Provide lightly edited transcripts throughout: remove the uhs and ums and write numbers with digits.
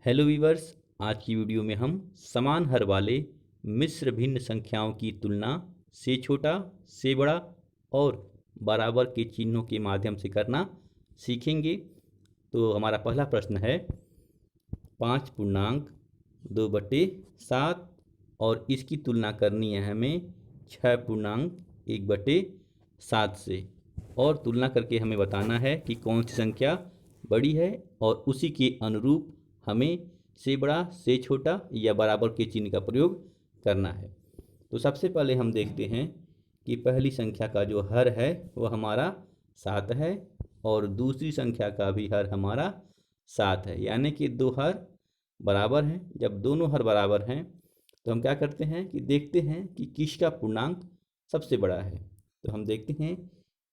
Hello viewers. आज की video में हम समान हर वाले मिश्र भिन्न संख्याओं की तुलना से छोटा से बड़ा और बराबर के चिन्हों के माध्यम से करना सीखेंगे। तो हमारा पहला प्रश्न है 5.2/7 और इसकी तुलना करनी है हमें 6.1/7 से। और तुलना करके हमें बताना है कि कौन सी संख्या बड़ी है और उसी के अनुरूप हमें से बड़ा से छोटा या बराबर के चिन्ह का प्रयोग करना है। तो सबसे पहले हम देखते हैं कि पहली संख्या का जो हर है वह हमारा 7 है और दूसरी संख्या का भी हर हमारा 7 है, यानी कि दो हर बराबर हैं। जब दोनों हर बराबर हैं तो हम क्या करते हैं कि देखते हैं कि किसका पूर्णांक सबसे बड़ा है। तो हम देखते हैं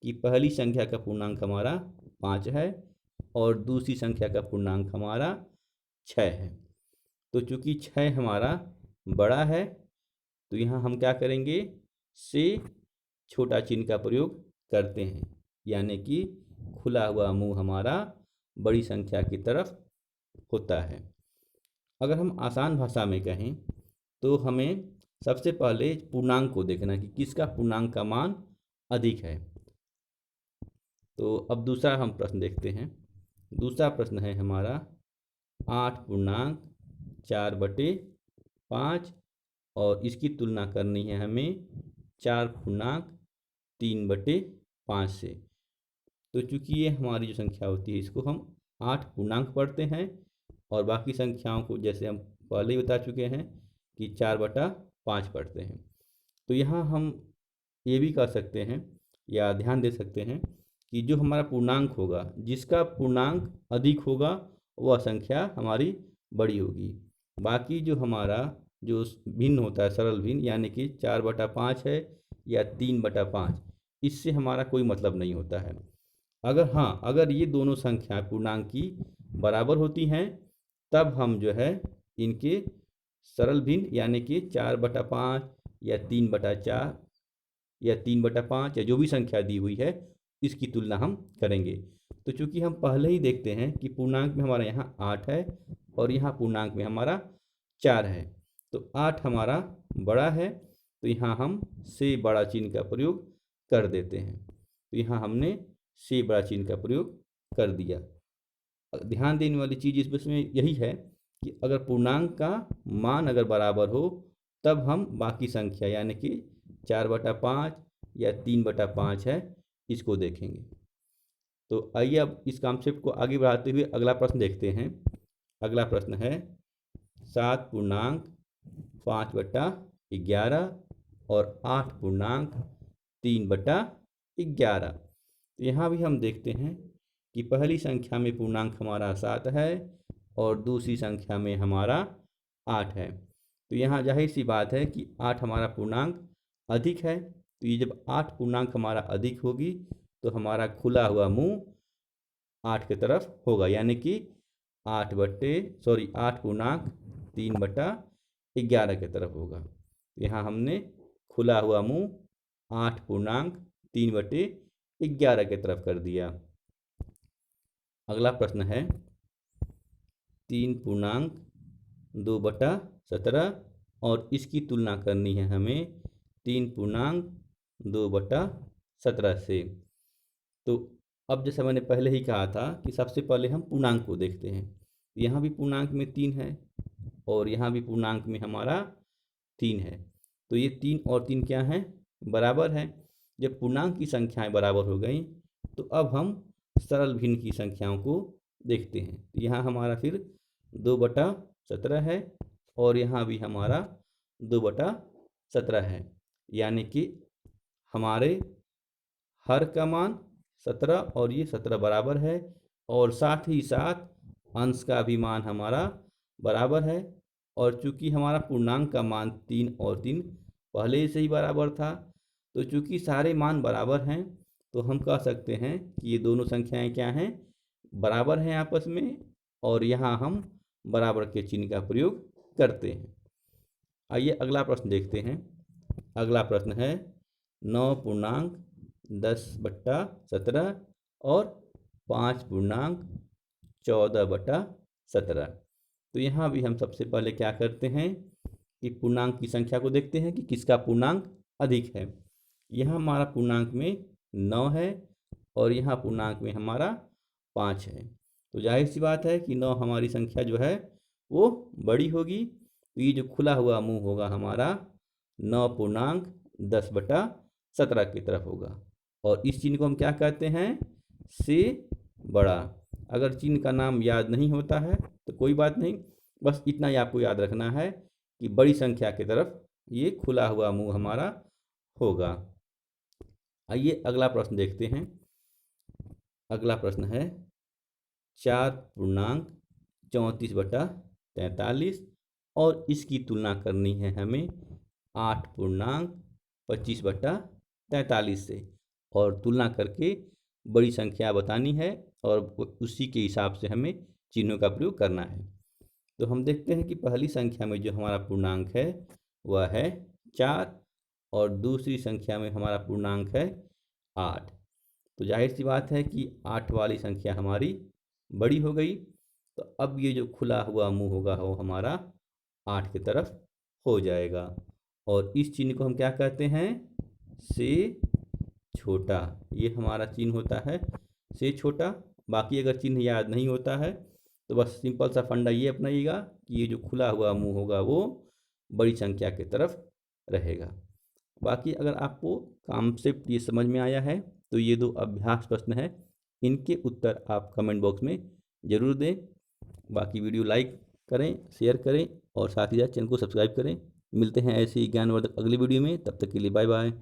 कि पहली संख्या का पूर्णांक हमारा 5 है और दूसरी संख्या का पूर्णांक हमारा 6 है। तो चूंकि 6 हमारा बड़ा है तो यहाँ हम क्या करेंगे, से छोटा चिन्ह का प्रयोग करते हैं, यानी कि खुला हुआ मुंह हमारा बड़ी संख्या की तरफ होता है। अगर हम आसान भाषा में कहें तो हमें सबसे पहले पूर्णांक को देखना है कि किसका पूर्णांक का मान अधिक है। तो अब दूसरा हम प्रश्न देखते हैं। दूसरा प्रश्न है हमारा 8.4/5 और इसकी तुलना करनी है हमें 4.3/5 से। तो चूंकि ये हमारी जो संख्या होती है इसको हम 8 पूर्णांक पढ़ते हैं और बाकी संख्याओं को जैसे हम पहले ही बता चुके हैं कि 4/5 पढ़ते हैं। तो यहाँ हम ये भी कर सकते हैं या ध्यान दे सकते हैं कि जो हमारा पूर्णांक होगा, जिसका पूर्णांक अधिक होगा वह संख्या हमारी बड़ी होगी। बाकी जो हमारा जो भिन्न होता है सरल भिन्न, यानी कि 4/5 है या 3/5, इससे हमारा कोई मतलब नहीं होता है। अगर ये दोनों संख्याएं पूर्णांक की बराबर होती हैं तब हम जो है इनके सरल भिन्न यानी कि 4/5 या 3/4 या 3/5 या जो भी संख्या दी हुई है इसकी तुलना हम करेंगे। तो चूंकि हम पहले ही देखते हैं कि पूर्णांक में हमारा यहाँ 8 है और यहाँ पूर्णांक में हमारा 4 है, तो 8 हमारा बड़ा है तो यहाँ हम से बड़ा चिन्ह का प्रयोग कर देते हैं। तो यहाँ हमने से बड़ा चिन्ह का प्रयोग कर दिया। ध्यान देने वाली चीज़ इसमें यही है कि अगर पूर्णांक का मान अगर बराबर हो तब हम बाकी संख्या यानी कि 4/5 या 3/5 है इसको देखेंगे। तो आइए अब इस कॉन्सेप्ट को आगे बढ़ाते हुए अगला प्रश्न देखते हैं। अगला प्रश्न है 7.5/11 और 8.3/11। तो यहाँ भी हम देखते हैं कि पहली संख्या में पूर्णांक हमारा 7 है और दूसरी संख्या में हमारा 8 है। तो यहाँ जाहिर सी बात है कि 8 हमारा पूर्णांक अधिक है। तो ये जब 8 पूर्णांक हमारा अधिक होगी तो हमारा खुला हुआ मुंह 8 की तरफ होगा, यानी कि 8.3/11 की तरफ होगा। यहाँ हमने खुला हुआ मुंह 8.3/11 की तरफ कर दिया। अगला प्रश्न है 3.2/17 और इसकी तुलना करनी है हमें 3.2/17 से। तो अब जैसा मैंने पहले ही कहा था कि सबसे पहले हम पूर्णांक को देखते हैं। यहाँ भी पूर्णांक में 3 है और यहाँ भी पूर्णांक में हमारा 3 है। तो ये 3 और 3 क्या हैं, बराबर हैं। जब पूर्णांक की संख्याएं बराबर हो गई तो अब हम सरल भिन्न की संख्याओं को देखते हैं। यहाँ हमारा फिर 2/17 है और यहाँ भी हमारा 2/17 है, यानी कि हमारे हर का मान 17 और ये 17 बराबर है और साथ ही साथ अंश का भी मान हमारा बराबर है। और चूंकि हमारा पूर्णांक का मान 3 और 3 पहले से ही बराबर था, तो चूंकि सारे मान बराबर हैं तो हम कह सकते हैं कि ये दोनों संख्याएं क्या हैं, बराबर हैं आपस में, और यहाँ हम बराबर के चिन्ह का प्रयोग करते हैं। आइए अगला प्रश्न देखते हैं। अगला प्रश्न है 9.10/17 और 5.14/17। तो यहाँ भी हम सबसे पहले क्या करते हैं कि पूर्णांक की संख्या को देखते हैं कि किसका पूर्णांक अधिक है। यहाँ हमारा पूर्णांक में 9 है और यहाँ पूर्णांक में हमारा 5 है। तो जाहिर सी बात है कि 9 हमारी संख्या जो है वो बड़ी होगी। तो ये जो खुला हुआ मुंह होगा हमारा 9.10/17 की तरफ होगा। और इस चिन्ह को हम क्या कहते हैं, से बड़ा। अगर चिन्ह का नाम याद नहीं होता है तो कोई बात नहीं, बस इतना ही आपको याद रखना है कि बड़ी संख्या की तरफ ये खुला हुआ मुंह हमारा होगा। आइए अगला प्रश्न देखते हैं। अगला प्रश्न है 4.34/43 और इसकी तुलना करनी है हमें 8.25/43 से, और तुलना करके बड़ी संख्या बतानी है और उसी के हिसाब से हमें चिन्हों का प्रयोग करना है। तो हम देखते हैं कि पहली संख्या में जो हमारा पूर्णांक है वह है 4 और दूसरी संख्या में हमारा पूर्णांक है 8। तो जाहिर सी बात है कि 8 वाली संख्या हमारी बड़ी हो गई। तो अब ये जो खुला हुआ मुंह होगा वो हमारा 8 की तरफ हो जाएगा। और इस चिन्ह को हम क्या कहते हैं, से छोटा। ये हमारा चिन्ह होता है से छोटा। बाकी अगर चिन्ह याद नहीं होता है तो बस सिंपल सा फंडा ये अपनाइएगा कि ये जो खुला हुआ मुंह होगा वो बड़ी संख्या की तरफ रहेगा। बाकी अगर आपको कॉन्सेप्ट ये समझ में आया है तो ये 2 अभ्यास प्रश्न है, इनके उत्तर आप कमेंट बॉक्स में ज़रूर दें। बाकी वीडियो लाइक करें, शेयर करें और साथ ही साथ चैनल को सब्सक्राइब करें। मिलते हैं ऐसे ही ज्ञानवर्धक अगली वीडियो में, तब तक के लिए बाय बाय।